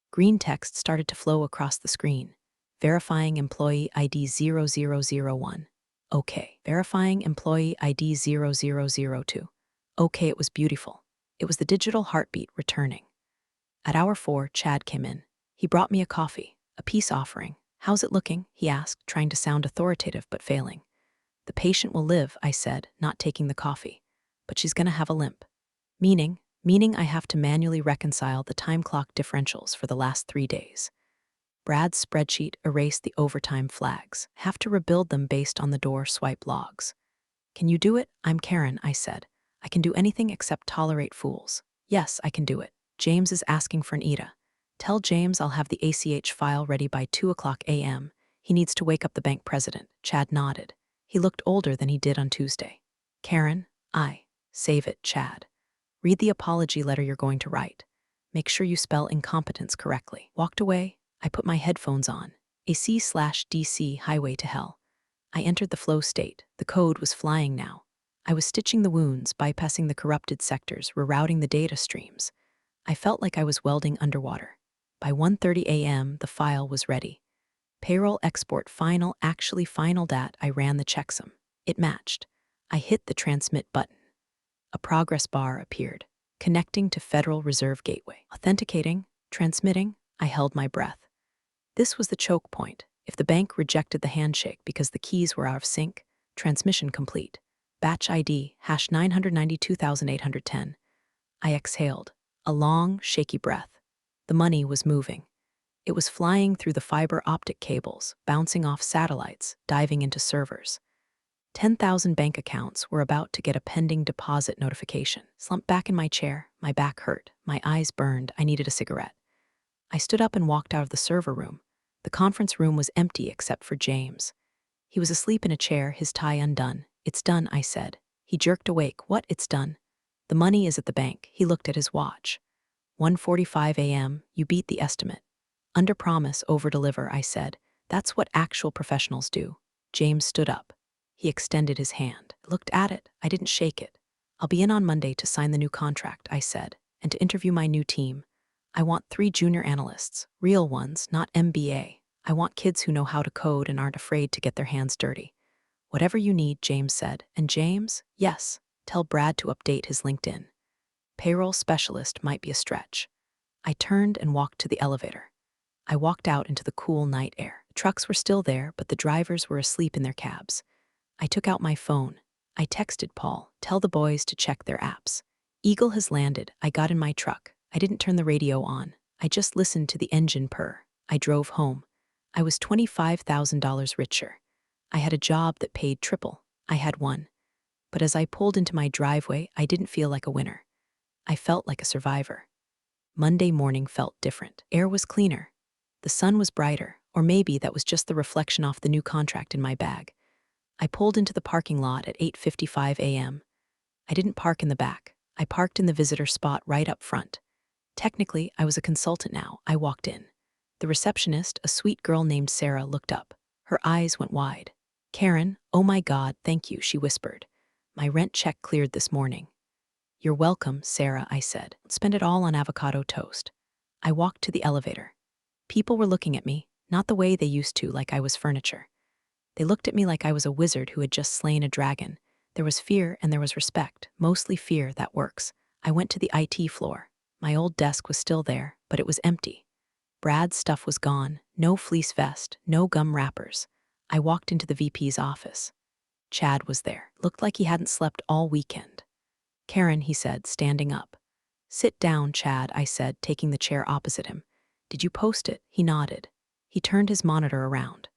Green text started to flow across the screen. Verifying employee ID 0001. Okay. Verifying employee ID 0002. Okay, it was beautiful. It was the digital heartbeat returning. At hour 4, Chad came in. He brought me a coffee, a peace offering. "How's it looking?" he asked, trying to sound authoritative but failing. "The patient will live," I said, not taking the coffee. "But she's gonna have a limp." Meaning I have to manually reconcile the time clock differentials for the last 3 days. Brad's spreadsheet erased the overtime flags. Have to rebuild them based on the door swipe logs. "Can you do it?" "I'm Karen," I said. "I can do anything except tolerate fools." "Yes, I can do it. James is asking for an ETA. Tell James I'll have the ACH file ready by 2:00 a.m. He needs to wake up the bank president." Chad nodded. He looked older than he did on Tuesday. "Karen, save it, Chad. Read the apology letter you're going to write. Make sure you spell incompetence correctly." Walked away. I put my headphones on. AC/DC highway to hell. I entered the flow state. The code was flying now. I was stitching the wounds, bypassing the corrupted sectors, rerouting the data streams. I felt like I was welding underwater. By 1:30 a.m., the file was ready. Payroll export final, actually final dat. I ran the checksum. It matched. I hit the transmit button. A progress bar appeared, connecting to Federal Reserve Gateway. Authenticating, transmitting, I held my breath. This was the choke point. If the bank rejected the handshake because the keys were out of sync, transmission complete. Batch ID, #992,810. I exhaled, a long, shaky breath. The money was moving. It was flying through the fiber optic cables, bouncing off satellites, diving into servers. 10,000 bank accounts were about to get a pending deposit notification. Slumped back in my chair, my back hurt, my eyes burned, I needed a cigarette. I stood up and walked out of the server room. The conference room was empty except for James. He was asleep in a chair, his tie undone. "It's done," I said. He jerked awake. "What? It's done?" "The money is at the bank." He looked at his watch. 1:45 a.m., you beat the estimate. "Under promise, over deliver," I said. "That's what actual professionals do." James stood up. He extended his hand. I looked at it. I didn't shake it. "I'll be in on Monday to sign the new contract," I said, "and to interview my new team. I want 3 junior analysts, real ones, not MBA. I want kids who know how to code and aren't afraid to get their hands dirty." "Whatever you need," James said. "And James?" "Yes, tell Brad to update his LinkedIn." Payroll specialist might be a stretch. I turned and walked to the elevator. I walked out into the cool night air. The trucks were still there, but the drivers were asleep in their cabs. I took out my phone. I texted Paul, "Tell the boys to check their apps." Eagle has landed. I got in my truck. I didn't turn the radio on. I just listened to the engine purr. I drove home. I was $25,000 richer. I had a job that paid triple. I had one. But as I pulled into my driveway, I didn't feel like a winner. I felt like a survivor. Monday morning felt different. Air was cleaner. The sun was brighter, or maybe that was just the reflection off the new contract in my bag. I pulled into the parking lot at 8:55 a.m. I didn't park in the back. I parked in the visitor spot right up front. Technically, I was a consultant now. I walked in. The receptionist, a sweet girl named Sarah, looked up. Her eyes went wide. "Karen, oh my God, thank you," she whispered. "My rent check cleared this morning." "You're welcome, Sarah," I said. "Spend it all on avocado toast." I walked to the elevator. People were looking at me, not the way they used to, like I was furniture. They looked at me like I was a wizard who had just slain a dragon. There was fear and there was respect, mostly fear. That works. I went to the IT floor. My old desk was still there, but it was empty. Brad's stuff was gone, no fleece vest, no gum wrappers. I walked into the VP's office. Chad was there. Looked like he hadn't slept all weekend. "Karen," he said, standing up. "Sit down, Chad," I said, taking the chair opposite him. "Did you post it?" He nodded. He turned his monitor around.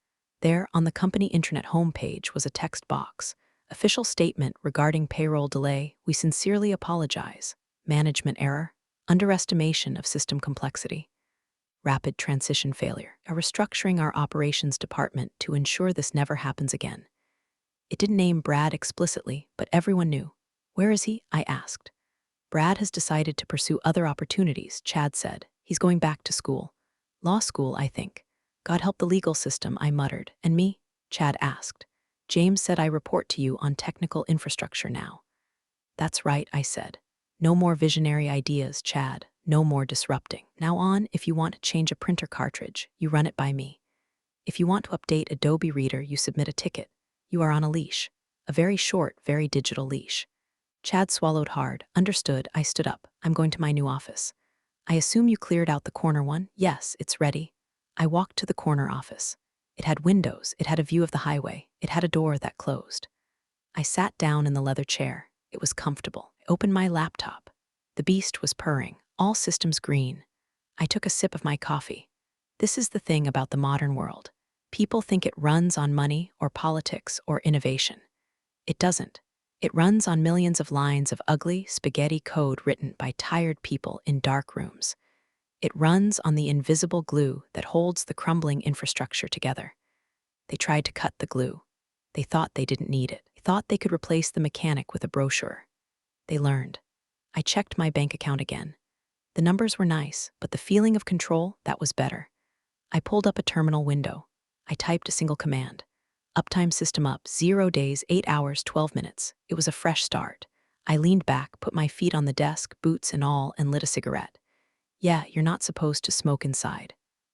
There, on the company intranet homepage, was a text box. "Official statement regarding payroll delay. We sincerely apologize. Management error. Underestimation of system complexity. Rapid transition failure. A restructuring our operations department to ensure this never happens again." It didn't name Brad explicitly, but everyone knew. "Where is he?" I asked. "Brad has decided to pursue other opportunities," Chad said. "He's going back to school. Law school, I think." "God help the legal system," I muttered. "And me?" Chad asked. "James said I report to you on technical infrastructure now." "That's right," I said. "No more visionary ideas, Chad. No more disrupting. Now on, if you want to change a printer cartridge, you run it by me. If you want to update Adobe Reader, you submit a ticket. You are on a leash. A very short, very digital leash." Chad swallowed hard. "Understood." I stood up. "I'm going to my new office." "I assume you cleared out the corner one?" "Yes, it's ready." I walked to the corner office. It had windows, it had a view of the highway, it had a door that closed. I sat down in the leather chair. It was comfortable. I opened my laptop. The beast was purring, all systems green. I took a sip of my coffee. This is the thing about the modern world. People think it runs on money or politics or innovation. It doesn't. It runs on millions of lines of ugly spaghetti code written by tired people in dark rooms. It runs on the invisible glue that holds the crumbling infrastructure together. They tried to cut the glue. They thought they didn't need it. They thought they could replace the mechanic with a brochure. They learned. I checked my bank account again. The numbers were nice, but the feeling of control, that was better. I pulled up a terminal window. I typed a single command. Uptime system up, 0 days, 8 hours, 12 minutes. It was a fresh start. I leaned back, put my feet on the desk, boots and all, and lit a cigarette. Yeah, you're not supposed to smoke inside.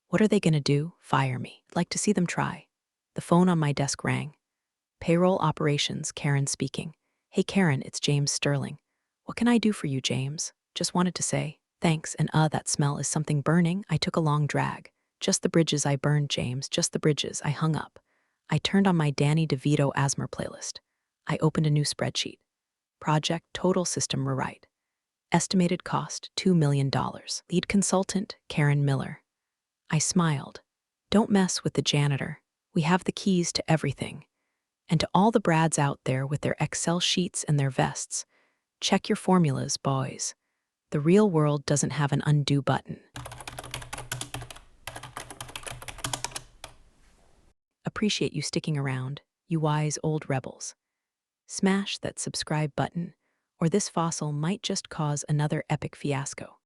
What are they gonna do? Fire me. I'd like to see them try. The phone on my desk rang. Payroll operations, Karen speaking. Hey Karen, it's James Sterling. What can I do for you, James? Just wanted to say, thanks, and that smell is something burning. I took a long drag. Just the bridges I burned, James, just the bridges. I hung up. I turned on my Danny DeVito asthma playlist. I opened a new spreadsheet. Project Total System Rewrite. Estimated cost $2 million. Lead consultant, Karen Miller. I smiled. Don't mess with the janitor. We have the keys to everything. And to all the Brads out there with their Excel sheets and their vests, check your formulas, boys. The real world doesn't have an undo button. Appreciate you sticking around, you wise old rebels. Smash that subscribe button, or this fossil might just cause another epic fiasco.